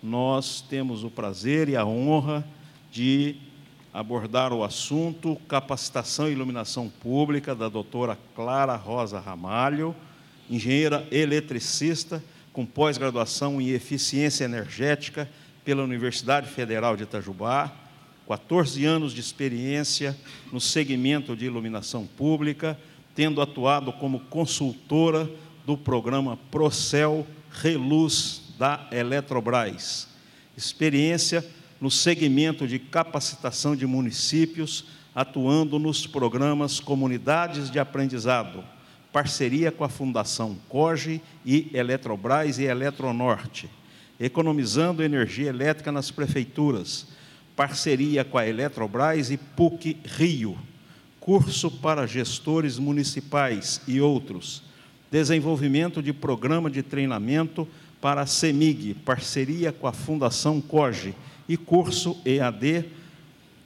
nós temos o prazer e a honra de abordar o assunto Capacitação e Iluminação Pública, da doutora Clara Rosa Ramalho, engenheira eletricista, com pós-graduação em Eficiência Energética pela Universidade Federal de Itajubá, 14 anos de experiência no segmento de iluminação pública, tendo atuado como consultora do programa Procel Reluz da Eletrobras. Experiência no segmento de capacitação de municípios, atuando nos programas Comunidades de Aprendizado, parceria com a Fundação COGE e Eletrobras e Eletronorte, economizando energia elétrica nas prefeituras, parceria com a Eletrobras e PUC Rio, curso para gestores municipais e outros, desenvolvimento de programa de treinamento para a CEMIG, parceria com a Fundação COGE, e curso EAD,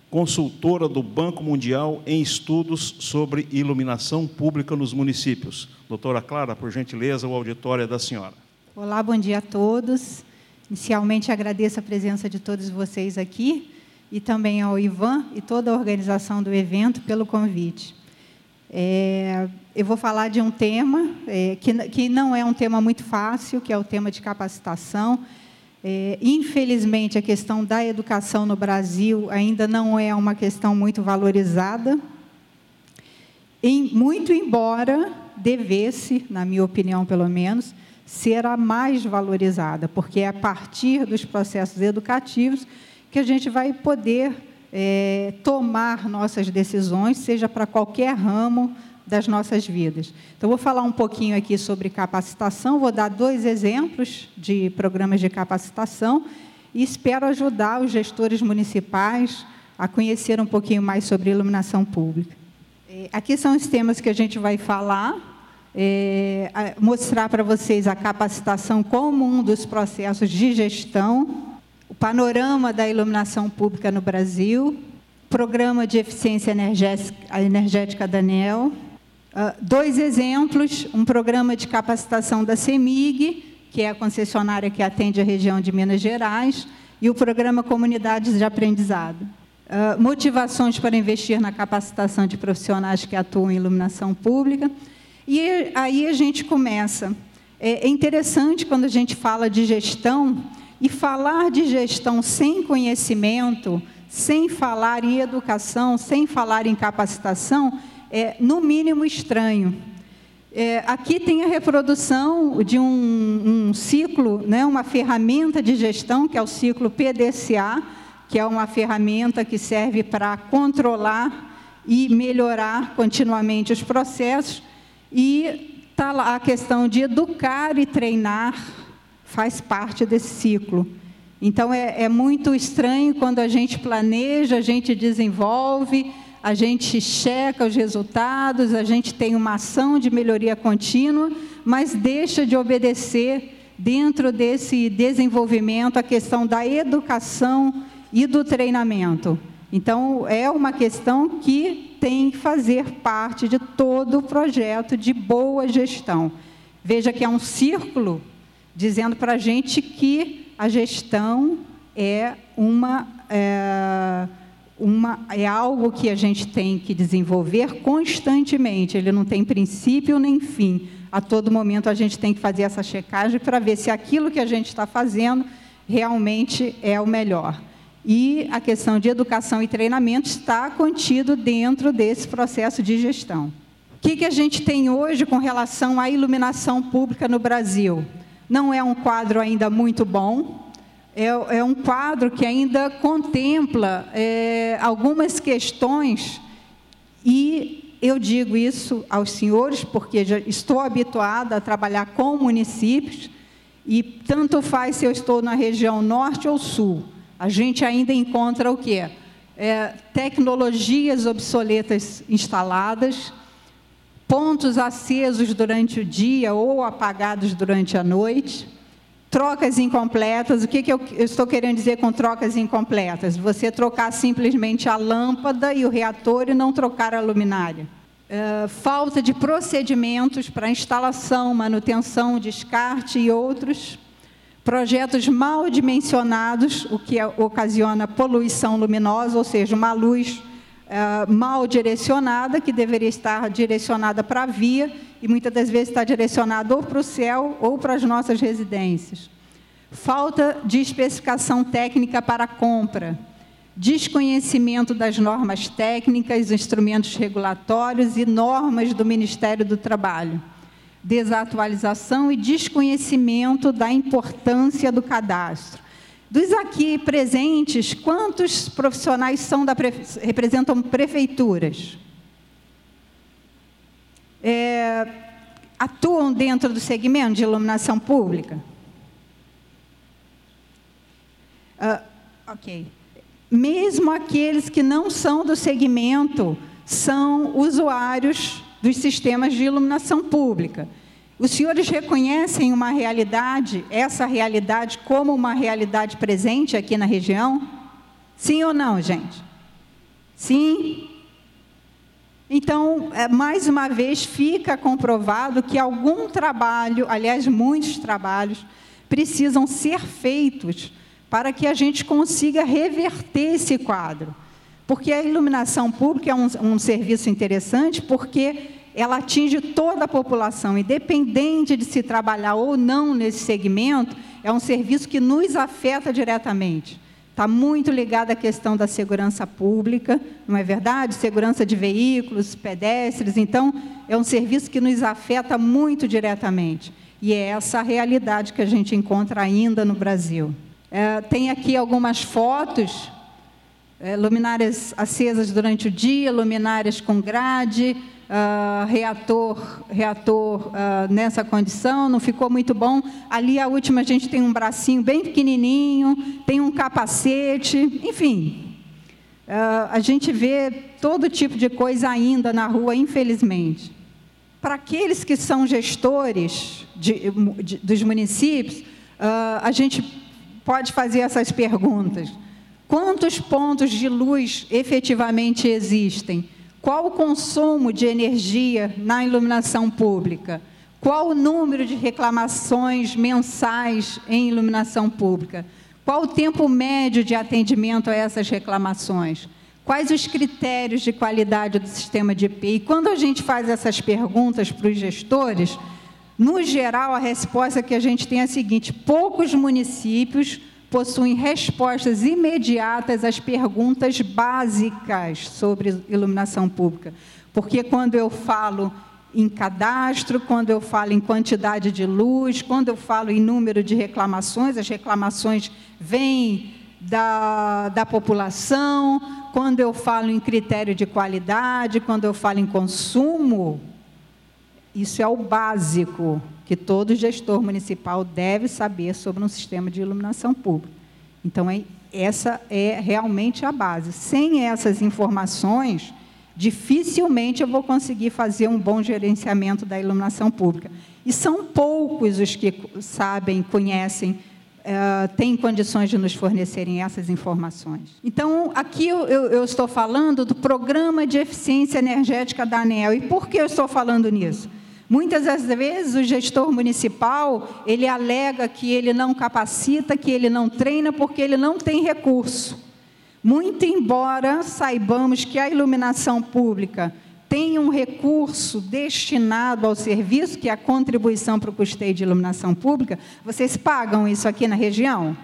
consultora do Banco Mundial em estudos sobre iluminação pública nos municípios. Doutora Clara, por gentileza, o auditório é da senhora. Olá, bom dia a todos. Inicialmente, agradeço a presença de todos vocês aqui e também ao Ivan e toda a organização do evento pelo convite. Eu vou falar de um tema que não é um tema muito fácil, que é o tema de capacitação. Infelizmente, a questão da educação no Brasil ainda não é uma questão muito valorizada, muito embora devesse, na minha opinião pelo menos, ser a mais valorizada, porque é a partir dos processos educativos que a gente vai poder tomar nossas decisões, seja para qualquer ramo das nossas vidas. Então, vou falar um pouquinho aqui sobre capacitação, vou dar 2 exemplos de programas de capacitação e espero ajudar os gestores municipais a conhecer um pouquinho mais sobre iluminação pública. Aqui são os temas que a gente vai falar, mostrar para vocês a capacitação como um dos processos de gestão, o panorama da iluminação pública no Brasil, programa de eficiência energética da ANEEL, 2 exemplos, um programa de capacitação da CEMIG, que é a concessionária que atende a região de Minas Gerais, e o programa Comunidades de Aprendizado. Motivações para investir na capacitação de profissionais que atuam em iluminação pública. E aí a gente começa. É interessante quando a gente fala de gestão, e falar de gestão sem conhecimento, sem falar em educação, sem falar em capacitação, é, no mínimo, estranho. Aqui tem a reprodução de um ciclo, né, uma ferramenta de gestão, que é o ciclo PDCA, que é uma ferramenta que serve para controlar e melhorar continuamente os processos, e está lá a questão de educar e treinar, faz parte desse ciclo. Então, é muito estranho quando a gente planeja, a gente desenvolve, a gente checa os resultados, a gente tem uma ação de melhoria contínua, mas deixa de obedecer, dentro desse desenvolvimento, a questão da educação e do treinamento. Então, é uma questão que tem que fazer parte de todo o projeto de boa gestão. Veja que é um círculo dizendo para a gente que a gestão é algo que a gente tem que desenvolver constantemente, ele não tem princípio nem fim. A todo momento a gente tem que fazer essa checagem para ver se aquilo que a gente está fazendo realmente é o melhor. E a questão de educação e treinamento está contido dentro desse processo de gestão. O que a gente tem hoje com relação à iluminação pública no Brasil? Não é um quadro ainda muito bom, é um quadro que ainda contempla algumas questões, e eu digo isso aos senhores, porque já estou habituada a trabalhar com municípios, e tanto faz se eu estou na região norte ou sul, a gente ainda encontra o quê? Tecnologias obsoletas instaladas, pontos acesos durante o dia ou apagados durante a noite, trocas incompletas. O que eu estou querendo dizer com trocas incompletas? Você trocar simplesmente a lâmpada e o reator e não trocar a luminária. Falta de procedimentos para instalação, manutenção, descarte e outros. Projetos mal dimensionados, o que ocasiona poluição luminosa, ou seja, uma luz mal direcionada, que deveria estar direcionada para a via, e muitas das vezes está direcionada ou para o céu ou para as nossas residências. Falta de especificação técnica para a compra, desconhecimento das normas técnicas, instrumentos regulatórios e normas do Ministério do Trabalho, desatualização e desconhecimento da importância do cadastro. Dos aqui presentes, quantos profissionais representam prefeituras? Atuam dentro do segmento de iluminação pública? Ok. Mesmo aqueles que não são do segmento, são usuários dos sistemas de iluminação pública. Os senhores reconhecem uma realidade, essa realidade, como uma realidade presente aqui na região? Sim ou não, gente? Sim? Então, mais uma vez, fica comprovado que algum trabalho, aliás, muitos trabalhos, precisam ser feitos para que a gente consiga reverter esse quadro. Porque a iluminação pública é um serviço interessante, porque ela atinge toda a população, independente de se trabalhar ou não nesse segmento, é um serviço que nos afeta diretamente. Está muito ligado à questão da segurança pública, não é verdade? Segurança de veículos, pedestres, então, é um serviço que nos afeta muito diretamente. E é essa a realidade que a gente encontra ainda no Brasil. Tem aqui algumas fotos, luminárias acesas durante o dia, luminárias com grade, reator nessa condição, não ficou muito bom. Ali a última a gente tem um bracinho bem pequenininho, tem um capacete, enfim. A gente vê todo tipo de coisa ainda na rua, infelizmente. Para aqueles que são gestores dos municípios, a gente pode fazer essas perguntas. Quantos pontos de luz efetivamente existem? Qual o consumo de energia na iluminação pública? Qual o número de reclamações mensais em iluminação pública? Qual o tempo médio de atendimento a essas reclamações? Quais os critérios de qualidade do sistema de EPI? E quando a gente faz essas perguntas para os gestores, no geral, a resposta que a gente tem é a seguinte: poucos municípios possuem respostas imediatas às perguntas básicas sobre iluminação pública. Porque quando eu falo em cadastro, quando eu falo em quantidade de luz, quando eu falo em número de reclamações, as reclamações vêm da população, quando eu falo em critério de qualidade, quando eu falo em consumo, isso é o básico que todo gestor municipal deve saber sobre um sistema de iluminação pública. Então, essa é realmente a base. Sem essas informações, dificilmente eu vou conseguir fazer um bom gerenciamento da iluminação pública. E são poucos os que sabem, conhecem, têm condições de nos fornecerem essas informações. Então, aqui eu estou falando do Programa de Eficiência Energética da ANEEL. E por que eu estou falando nisso? Muitas das vezes o gestor municipal, ele alega que ele não capacita, que ele não treina, porque ele não tem recurso. Muito embora saibamos que a iluminação pública tem um recurso destinado ao serviço, que é a contribuição para o custeio de iluminação pública, vocês pagam isso aqui na região?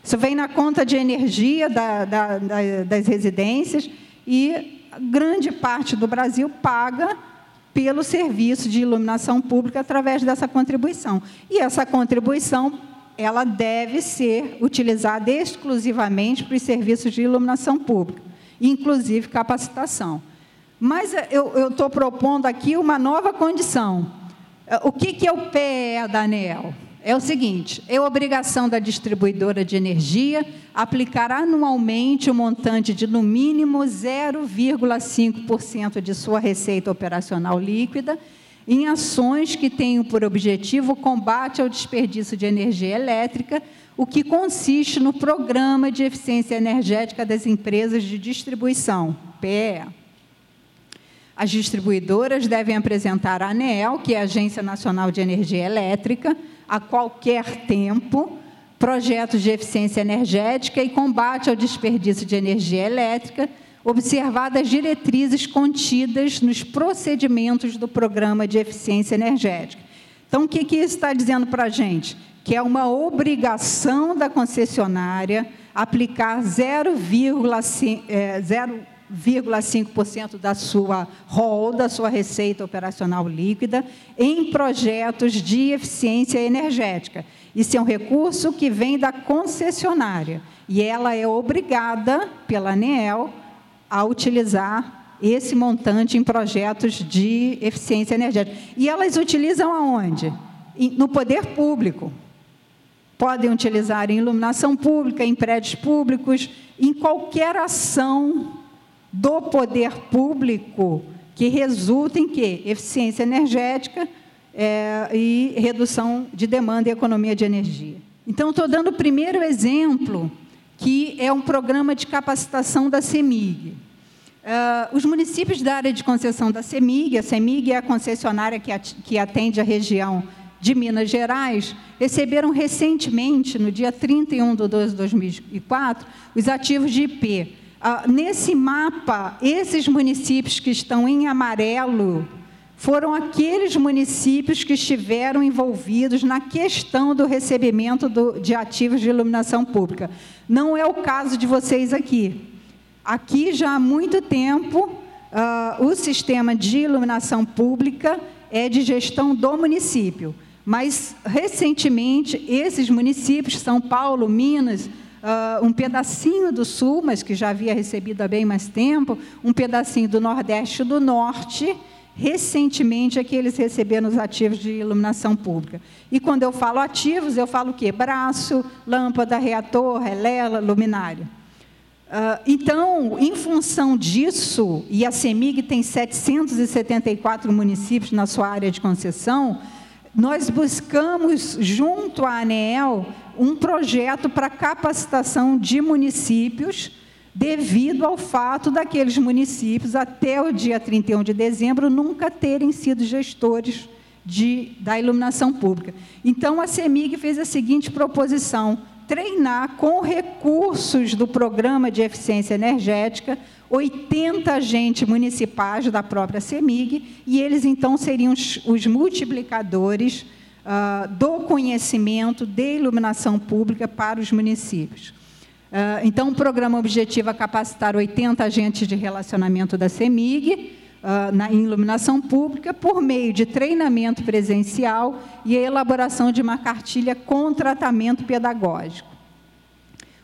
Isso vem na conta de energia das residências e grande parte do Brasil paga pelo serviço de iluminação pública através dessa contribuição. E essa contribuição, ela deve ser utilizada exclusivamente para os serviços de iluminação pública, inclusive capacitação. Mas eu estou propondo aqui uma nova condição. O que é o PE da ANEEL? É o seguinte: é obrigação da distribuidora de energia aplicar anualmente o montante de, no mínimo, 0,5% de sua receita operacional líquida em ações que tenham por objetivo o combate ao desperdício de energia elétrica, o que consiste no Programa de Eficiência Energética das Empresas de Distribuição, PE. As distribuidoras devem apresentar à ANEEL, que é a Agência Nacional de Energia Elétrica, a qualquer tempo, projetos de eficiência energética e combate ao desperdício de energia elétrica, observadas as diretrizes contidas nos procedimentos do Programa de Eficiência Energética. Então, o que isso está dizendo para a gente? Que é uma obrigação da concessionária aplicar 0,5% da sua ROL, da sua receita operacional líquida, em projetos de eficiência energética. Isso é um recurso que vem da concessionária, e ela é obrigada, pela ANEEL, a utilizar esse montante em projetos de eficiência energética. E elas utilizam aonde? No poder público. Podem utilizar em iluminação pública, em prédios públicos, em qualquer ação do poder público que resulte em quê? Eficiência energética e redução de demanda e economia de energia. Então, estou dando o primeiro exemplo, que é um programa de capacitação da CEMIG. Os municípios da área de concessão da CEMIG, a CEMIG é a concessionária que atende a região de Minas Gerais, receberam recentemente, no dia 31/12/2004, os ativos de IP. Nesse mapa, esses municípios que estão em amarelo foram aqueles municípios que estiveram envolvidos na questão do recebimento de ativos de iluminação pública. Não é o caso de vocês aqui. Aqui, já há muito tempo, o sistema de iluminação pública é de gestão do município. Mas, recentemente, esses municípios, São Paulo, Minas, um pedacinho do Sul, mas que já havia recebido há bem mais tempo, um pedacinho do Nordeste e do Norte, recentemente é que eles receberam os ativos de iluminação pública. E quando eu falo ativos, eu falo o quê? Braço, lâmpada, reator, relé, luminária. Então, em função disso, e a CEMIG tem 774 municípios na sua área de concessão, nós buscamos, junto à ANEEL, um projeto para capacitação de municípios, devido ao fato daqueles municípios, até o dia 31 de dezembro, nunca terem sido gestores da iluminação pública. Então, a CEMIG fez a seguinte proposição: treinar com recursos do Programa de Eficiência Energética 80 agentes municipais da própria CEMIG, e eles, então, seriam os multiplicadores do conhecimento de iluminação pública para os municípios. Então, o programa objetiva capacitar 80 agentes de relacionamento da CEMIG em iluminação pública por meio de treinamento presencial e a elaboração de uma cartilha com tratamento pedagógico.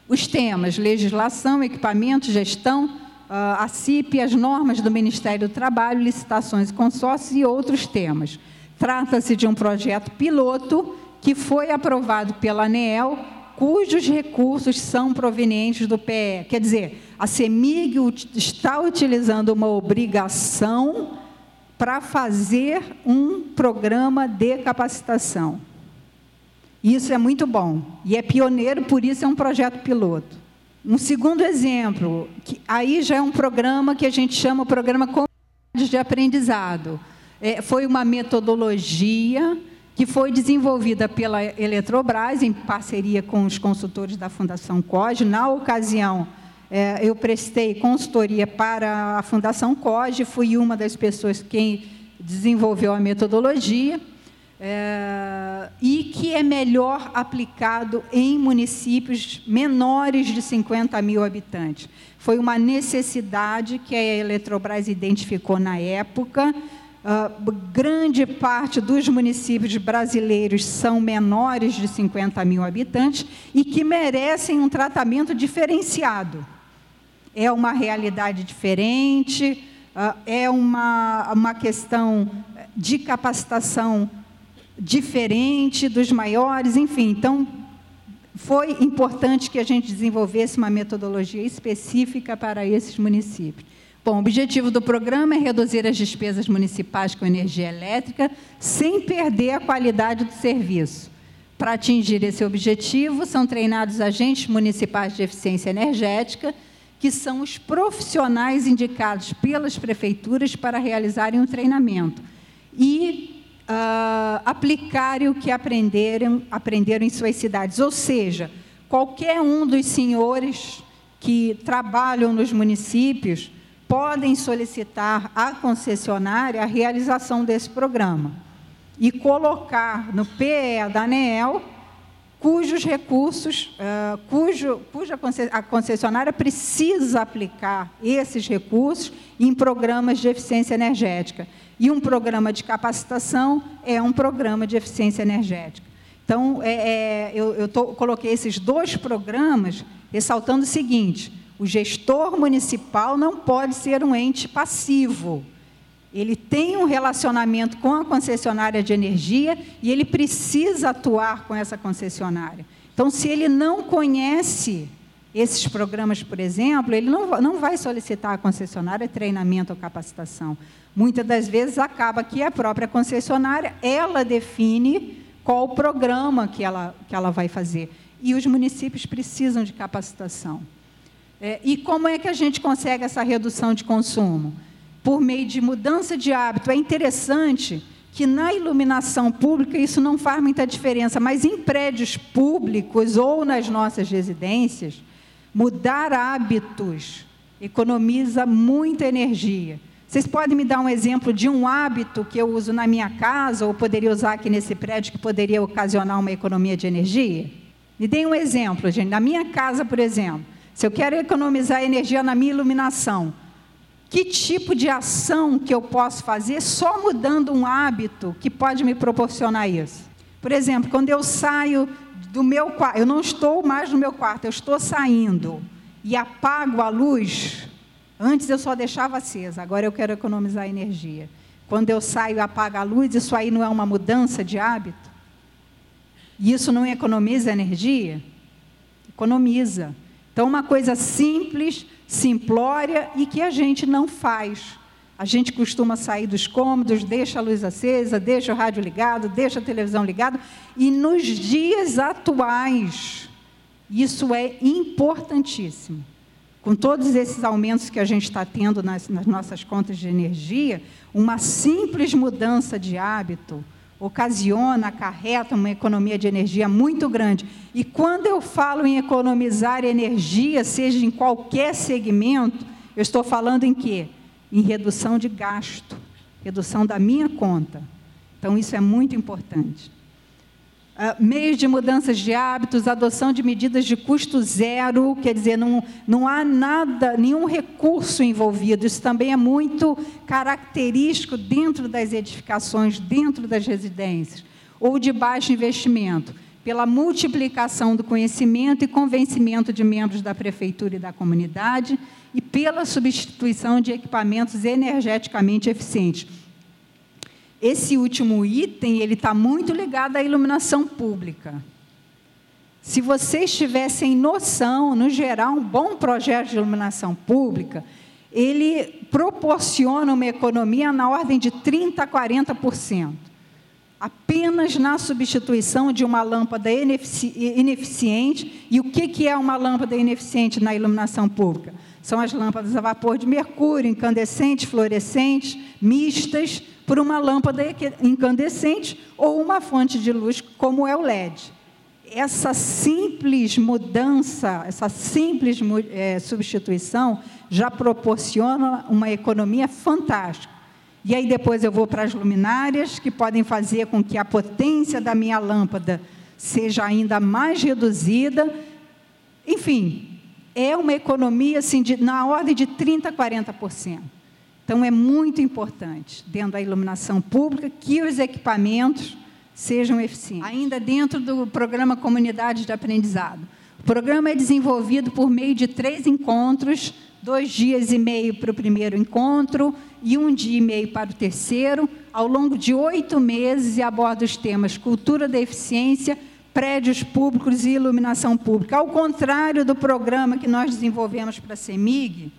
Os temas: legislação, equipamento, gestão, a CIP, as normas do Ministério do Trabalho, licitações e consórcios e outros temas. Trata-se de um projeto piloto que foi aprovado pela ANEEL, cujos recursos são provenientes do PE. Quer dizer, a CEMIG está utilizando uma obrigação para fazer um programa de capacitação. Isso é muito bom, e é pioneiro, por isso é um projeto piloto. Um segundo exemplo, que aí já é um programa que a gente chama o programa Comunidades de Aprendizado. Foi uma metodologia que foi desenvolvida pela Eletrobras, em parceria com os consultores da Fundação COGE. Na ocasião, eu prestei consultoria para a Fundação COGE, fui uma das pessoas que desenvolveu a metodologia, e que é melhor aplicado em municípios menores de 50 mil habitantes. Foi uma necessidade que a Eletrobras identificou na época. Grande parte dos municípios brasileiros são menores de 50 mil habitantes e que merecem um tratamento diferenciado. É uma realidade diferente, é uma questão de capacitação diferente dos maiores, enfim. Então, foi importante que a gente desenvolvesse uma metodologia específica para esses municípios. Bom, o objetivo do programa é reduzir as despesas municipais com energia elétrica sem perder a qualidade do serviço. Para atingir esse objetivo, são treinados agentes municipais de eficiência energética, que são os profissionais indicados pelas prefeituras para realizarem um treinamento. E aplicarem o que aprenderam em suas cidades. Ou seja, qualquer um dos senhores que trabalham nos municípios podem solicitar à concessionária a realização desse programa e colocar no PE da ANEEL cujos recursos, a concessionária precisa aplicar esses recursos em programas de eficiência energética. E um programa de capacitação é um programa de eficiência energética. Então, coloquei esses 2 programas ressaltando o seguinte: o gestor municipal não pode ser um ente passivo. Ele tem um relacionamento com a concessionária de energia e ele precisa atuar com essa concessionária. Então, se ele não conhece esses programas, por exemplo, ele não vai solicitar à concessionária treinamento ou capacitação. Muitas das vezes acaba que a própria concessionária, ela define qual o programa que ela vai fazer. E os municípios precisam de capacitação. E como é que a gente consegue essa redução de consumo? Por meio de mudança de hábito. É interessante que na iluminação pública isso não faz muita diferença, mas em prédios públicos ou nas nossas residências, mudar hábitos economiza muita energia. Vocês podem me dar um exemplo de um hábito que eu uso na minha casa, ou poderia usar aqui nesse prédio, que poderia ocasionar uma economia de energia? Me deem um exemplo, gente. Na minha casa, por exemplo, se eu quero economizar energia na minha iluminação, que tipo de ação que eu posso fazer só mudando um hábito que pode me proporcionar isso? Por exemplo, quando eu saio do meu quarto, eu não estou mais no meu quarto, eu estou saindo e apago a luz. Antes eu só deixava acesa, agora eu quero economizar energia. Quando eu saio e apago a luz, isso aí não é uma mudança de hábito? E isso não economiza energia? Economiza. Então, uma coisa simples, simplória e que a gente não faz. A gente costuma sair dos cômodos, deixa a luz acesa, deixa o rádio ligado, deixa a televisão ligada. E nos dias atuais, isso é importantíssimo. Com todos esses aumentos que a gente está tendo nas nossas contas de energia, uma simples mudança de hábito acarreta uma economia de energia muito grande. E quando eu falo em economizar energia, seja em qualquer segmento, eu estou falando em quê? Em redução de gasto, redução da minha conta. Então, isso é muito importante. Meios de mudanças de hábitos, adoção de medidas de custo zero, quer dizer, não há nenhum recurso envolvido. Isso também é muito característico dentro das edificações, dentro das residências, ou de baixo investimento, pela multiplicação do conhecimento e convencimento de membros da prefeitura e da comunidade, e pela substituição de equipamentos energeticamente eficientes. Esse último item, ele está muito ligado à iluminação pública. Se vocês tivessem noção, no geral, um bom projeto de iluminação pública, ele proporciona uma economia na ordem de 30% a 40%. Apenas na substituição de uma lâmpada ineficiente. E o que é uma lâmpada ineficiente na iluminação pública? São as lâmpadas a vapor de mercúrio, incandescentes, fluorescentes, mistas, por uma lâmpada incandescente ou uma fonte de luz, como é o LED. Essa simples mudança, essa simples substituição, já proporciona uma economia fantástica. E aí depois eu vou para as luminárias, que podem fazer com que a potência da minha lâmpada seja ainda mais reduzida. Enfim, é uma economia assim, na ordem de 30% a 40%. Então, é muito importante, dentro da iluminação pública, que os equipamentos sejam eficientes. Ainda dentro do programa Comunidades de Aprendizado. O programa é desenvolvido por meio de 3 encontros, 2 dias e meio para o primeiro encontro e 1 dia e meio para o terceiro, ao longo de 8 meses, e aborda os temas cultura da eficiência, prédios públicos e iluminação pública. Ao contrário do programa que nós desenvolvemos para a CEMIG,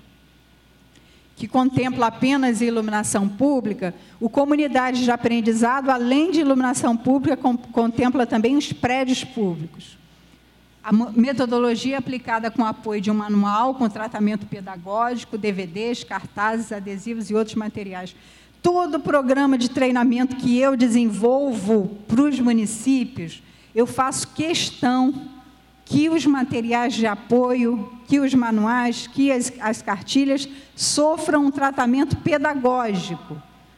que contempla apenas iluminação pública, o Comunidade de Aprendizado, além de iluminação pública, contempla também os prédios públicos. A metodologia é aplicada com apoio de um manual, com tratamento pedagógico, DVDs, cartazes, adesivos e outros materiais. Todo o programa de treinamento que eu desenvolvo para os municípios, eu faço questão que os materiais de apoio, que os manuais, que as cartilhas sofram um tratamento pedagógico.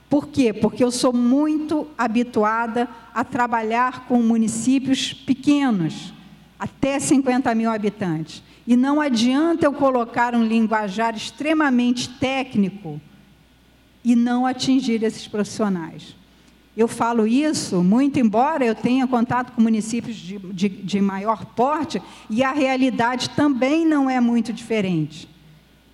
Por quê? Porque eu sou muito habituada a trabalhar com municípios pequenos, até 50 mil habitantes. E não adianta eu colocar um linguajar extremamente técnico e não atingir esses profissionais. Eu falo isso, muito embora eu tenha contato com municípios de maior porte, e a realidade também não é muito diferente.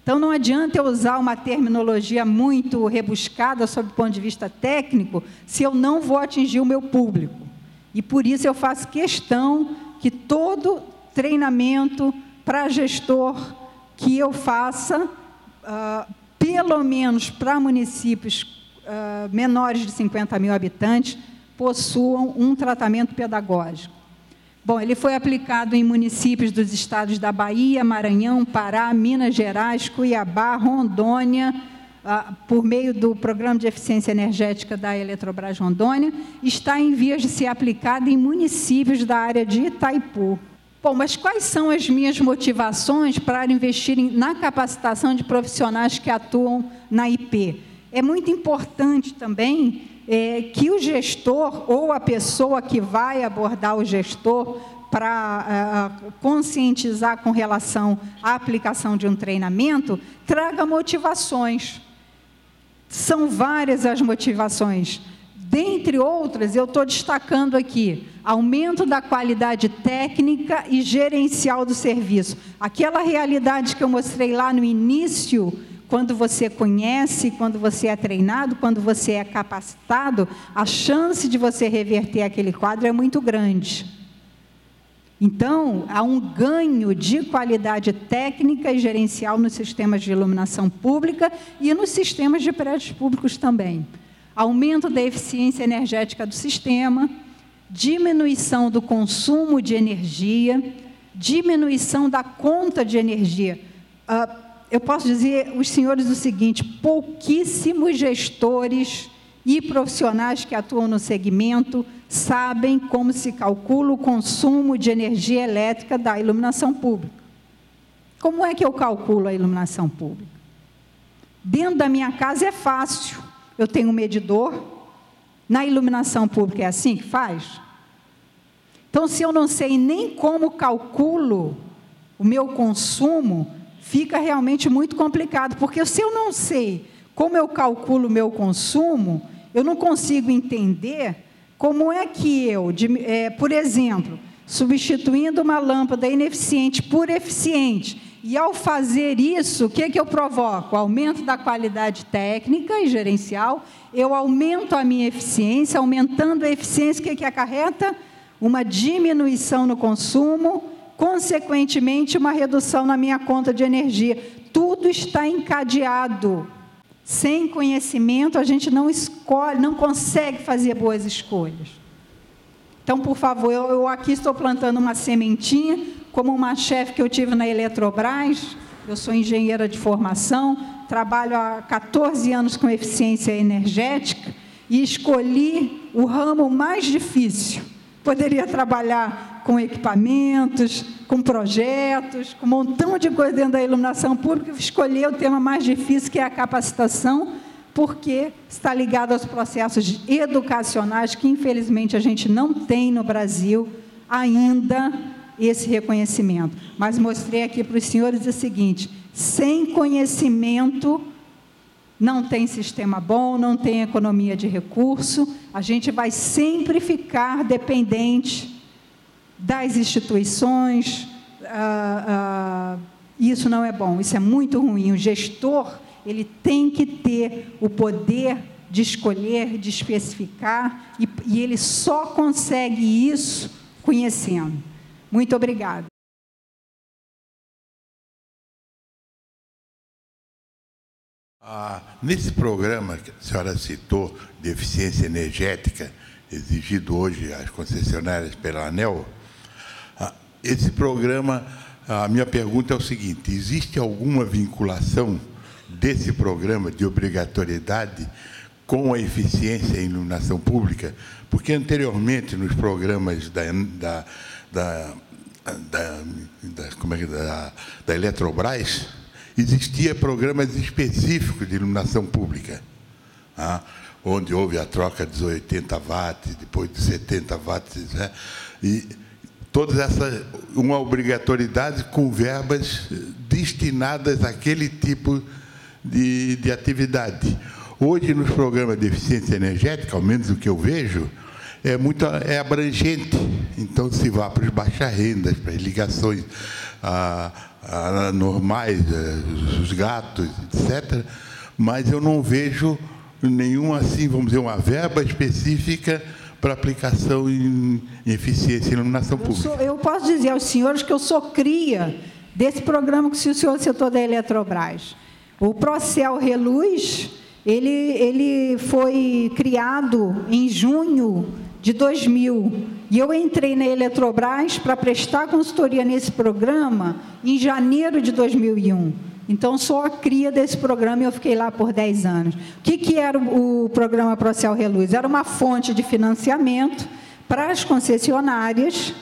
Então, não adianta eu usar uma terminologia muito rebuscada sob o ponto de vista técnico, se eu não vou atingir o meu público. E, por isso, eu faço questão que todo treinamento para gestor que eu faça, pelo menos para municípios menores de 50 mil habitantes, possuam um tratamento pedagógico. Bom, ele foi aplicado em municípios dos estados da Bahia, Maranhão, Pará, Minas Gerais, Cuiabá, Rondônia, por meio do Programa de Eficiência Energética da Eletrobras Rondônia, está em vias de ser aplicado em municípios da área de Itaipu. Bom, mas quais são as minhas motivações para investir na capacitação de profissionais que atuam na IP? É muito importante também que o gestor ou a pessoa que vai abordar o gestor para conscientizar com relação à aplicação de um treinamento, traga motivações. São várias as motivações. Dentre outras, eu estou destacando aqui, aumento da qualidade técnica e gerencial do serviço. Aquela realidade que eu mostrei lá no início, quando você conhece, quando você é treinado, quando você é capacitado, a chance de você reverter aquele quadro é muito grande. Então, há um ganho de qualidade técnica e gerencial nos sistemas de iluminação pública e nos sistemas de prédios públicos também. Aumento da eficiência energética do sistema, diminuição do consumo de energia, diminuição da conta de energia. Eu posso dizer aos senhores o seguinte: pouquíssimos gestores e profissionais que atuam no segmento sabem como se calcula o consumo de energia elétrica da iluminação pública. Como é que eu calculo a iluminação pública? Dentro da minha casa é fácil, eu tenho um medidor. Na iluminação pública é assim que faz? Então, se eu não sei nem como calculo o meu consumo, fica realmente muito complicado, porque se eu não sei como eu calculo o meu consumo, eu não consigo entender como é que eu, por exemplo, substituindo uma lâmpada ineficiente por eficiente, e ao fazer isso, o que eu provoco? Aumento da qualidade técnica e gerencial, eu aumento a minha eficiência, aumentando a eficiência, o que acarreta? Uma diminuição no consumo, consequentemente, uma redução na minha conta de energia. Tudo está encadeado. Sem conhecimento, a gente não escolhe, não consegue fazer boas escolhas. Então, por favor, eu aqui estou plantando uma sementinha, como uma chefe que eu tive na Eletrobras. Eu sou engenheira de formação, trabalho há 14 anos com eficiência energética e escolhi o ramo mais difícil. Poderia trabalhar com equipamentos, com projetos, com um montão de coisa dentro da iluminação pública. Escolhi o tema mais difícil, que é a capacitação, porque está ligado aos processos educacionais que, infelizmente, a gente não tem no Brasil ainda esse reconhecimento. Mas mostrei aqui para os senhores o seguinte: sem conhecimento não tem sistema bom, não tem economia de recurso, a gente vai sempre ficar dependente das instituições, isso não é bom, isso é muito ruim. O gestor, ele tem que ter o poder de escolher, de especificar, e ele só consegue isso conhecendo. Muito obrigada. Nesse programa que a senhora citou, de eficiência energética, exigido hoje às concessionárias pela ANEEL, esse programa, a minha pergunta é o seguinte: existe alguma vinculação desse programa de obrigatoriedade com a eficiência em iluminação pública? Porque anteriormente, nos programas da Eletrobras, existia programas específicos de iluminação pública, onde houve a troca de 80 watts, depois de 70 watts, né? E todas essas, uma obrigatoriedade com verbas destinadas àquele tipo de atividade. Hoje, nos programas de eficiência energética, ao menos o que eu vejo, é abrangente. Então, se vá para os baixas rendas, para as ligações normais, os gatos, etc. Mas eu não vejo nenhum, assim, vamos dizer, uma verba específica para aplicação em eficiência em iluminação pública. Eu posso dizer aos senhores que eu sou cria desse programa que o senhor citou da Eletrobras. O Procel Reluz, ele foi criado em junho de 2000, e eu entrei na Eletrobras para prestar consultoria nesse programa em janeiro de 2001. Então, sou a cria desse programa e eu fiquei lá por 10 anos. O que era o programa Procel Reluz? Era uma fonte de financiamento para as concessionárias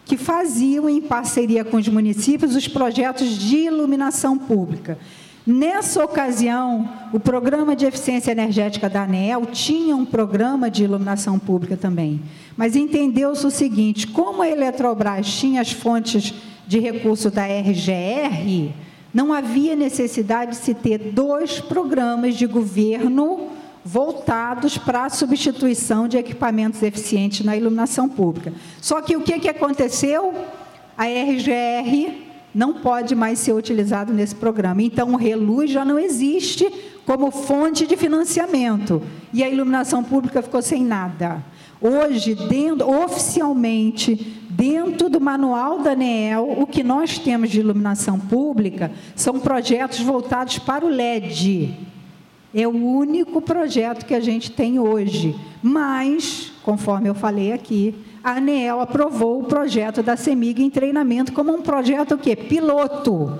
que faziam, em parceria com os municípios, os projetos de iluminação pública. Nessa ocasião, o Programa de Eficiência Energética da ANEEL tinha um programa de iluminação pública também. Mas entendeu-se o seguinte: como a Eletrobras tinha as fontes de recurso da RGR, não havia necessidade de se ter 2 programas de governo voltados para a substituição de equipamentos eficientes na iluminação pública. Só que o que aconteceu? A RGR não pode mais ser utilizado nesse programa. Então, o Reluz já não existe como fonte de financiamento. E a iluminação pública ficou sem nada. Hoje, oficialmente, dentro do manual da ANEEL, o que nós temos de iluminação pública são projetos voltados para o LED. É o único projeto que a gente tem hoje. Mas, conforme eu falei aqui, a ANEEL aprovou o projeto da CEMIG em treinamento como um projeto o quê? Piloto.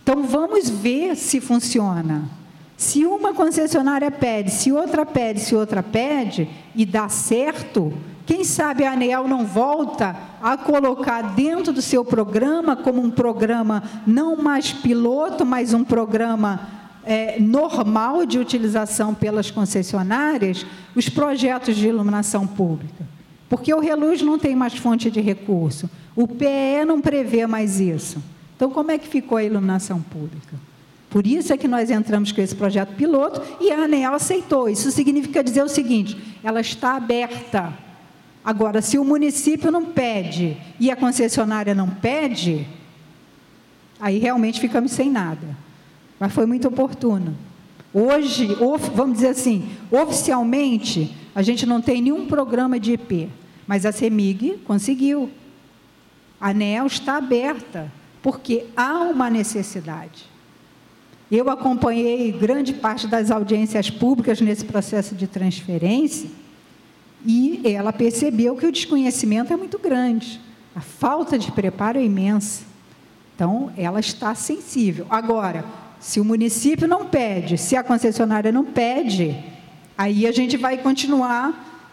Então, vamos ver se funciona. Se uma concessionária pede, se outra pede, se outra pede, e dá certo, quem sabe a ANEEL não volta a colocar dentro do seu programa, como um programa não mais piloto, mas um programa normal de utilização pelas concessionárias, os projetos de iluminação pública. Porque o Reluz não tem mais fonte de recurso, o PE não prevê mais isso. Então, como é que ficou a iluminação pública? Por isso é que nós entramos com esse projeto piloto e a ANEEL aceitou. Isso significa dizer o seguinte: ela está aberta. Agora, se o município não pede e a concessionária não pede, aí realmente ficamos sem nada. Mas foi muito oportuno. Hoje, vamos dizer assim, oficialmente, a gente não tem nenhum programa de IP, mas a CEMIG conseguiu. A ANEEL está aberta, porque há uma necessidade. Eu acompanhei grande parte das audiências públicas nesse processo de transferência e ela percebeu que o desconhecimento é muito grande, a falta de preparo é imensa. Então, ela está sensível. Agora, se o município não pede, se a concessionária não pede, aí a gente vai continuar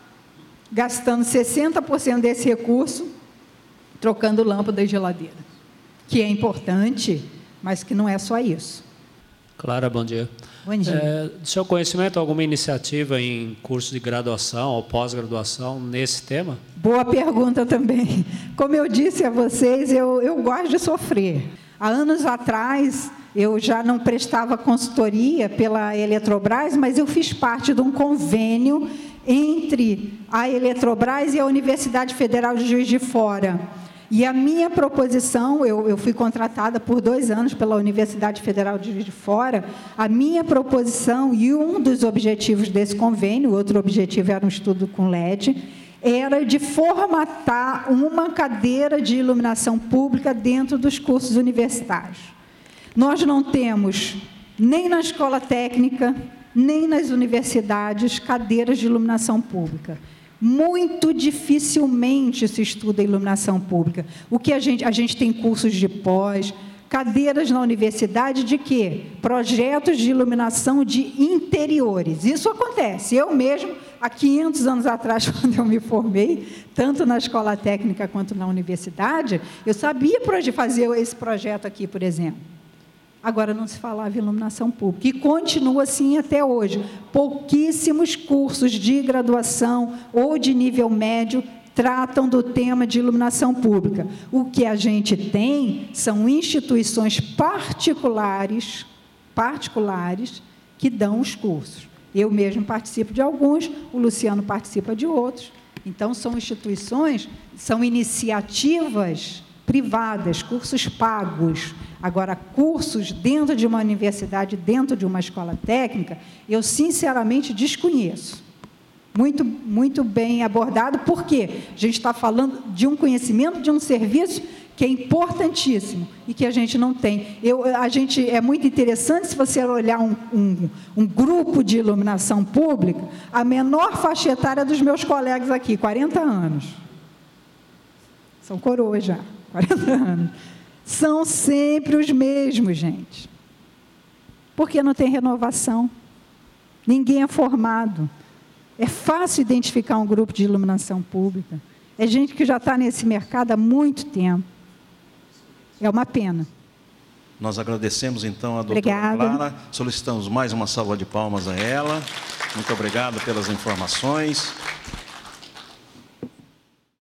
gastando 60% desse recurso trocando lâmpada e geladeira, que é importante, mas que não é só isso. Clara, bom dia. Bom dia. Do seu conhecimento, alguma iniciativa em curso de graduação ou pós-graduação nesse tema? Boa pergunta também. Como eu disse a vocês, eu gosto de sofrer. Há anos atrás, eu já não prestava consultoria pela Eletrobras, mas eu fiz parte de um convênio entre a Eletrobras e a Universidade Federal de Juiz de Fora. E a minha proposição, eu fui contratada por 2 anos pela Universidade Federal de Juiz de Fora, a minha proposição e um dos objetivos desse convênio, outro objetivo era um estudo com LED, era de formatar uma cadeira de iluminação pública dentro dos cursos universitários. Nós não temos, nem na escola técnica, nem nas universidades, cadeiras de iluminação pública. Muito dificilmente se estuda iluminação pública. O que a gente tem cursos de pós, cadeiras na universidade de quê? Projetos de iluminação de interiores. Isso acontece. Eu mesmo, há 500 anos atrás, quando eu me formei, tanto na escola técnica quanto na universidade, eu sabia fazer esse projeto aqui, por exemplo. Agora não se falava em iluminação pública, e continua assim até hoje. Pouquíssimos cursos de graduação ou de nível médio tratam do tema de iluminação pública. O que a gente tem são instituições particulares que dão os cursos. Eu mesmo participo de alguns, o Luciano participa de outros. Então, são instituições, são iniciativas privadas, cursos pagos. Agora, cursos dentro de uma universidade, dentro de uma escola técnica, eu sinceramente desconheço. Muito, muito bem abordado, porque a gente está falando de um conhecimento, de um serviço que é importantíssimo e que a gente não tem. É muito interessante, se você olhar um grupo de iluminação pública, a menor faixa etária dos meus colegas aqui, 40 anos. São coroas já, 40 anos. São sempre os mesmos, gente. Porque não tem renovação. Ninguém é formado. É fácil identificar um grupo de iluminação pública. É gente que já está nesse mercado há muito tempo. É uma pena. Nós agradecemos, então, a doutora Clara. Solicitamos mais uma salva de palmas a ela. Muito obrigado pelas informações.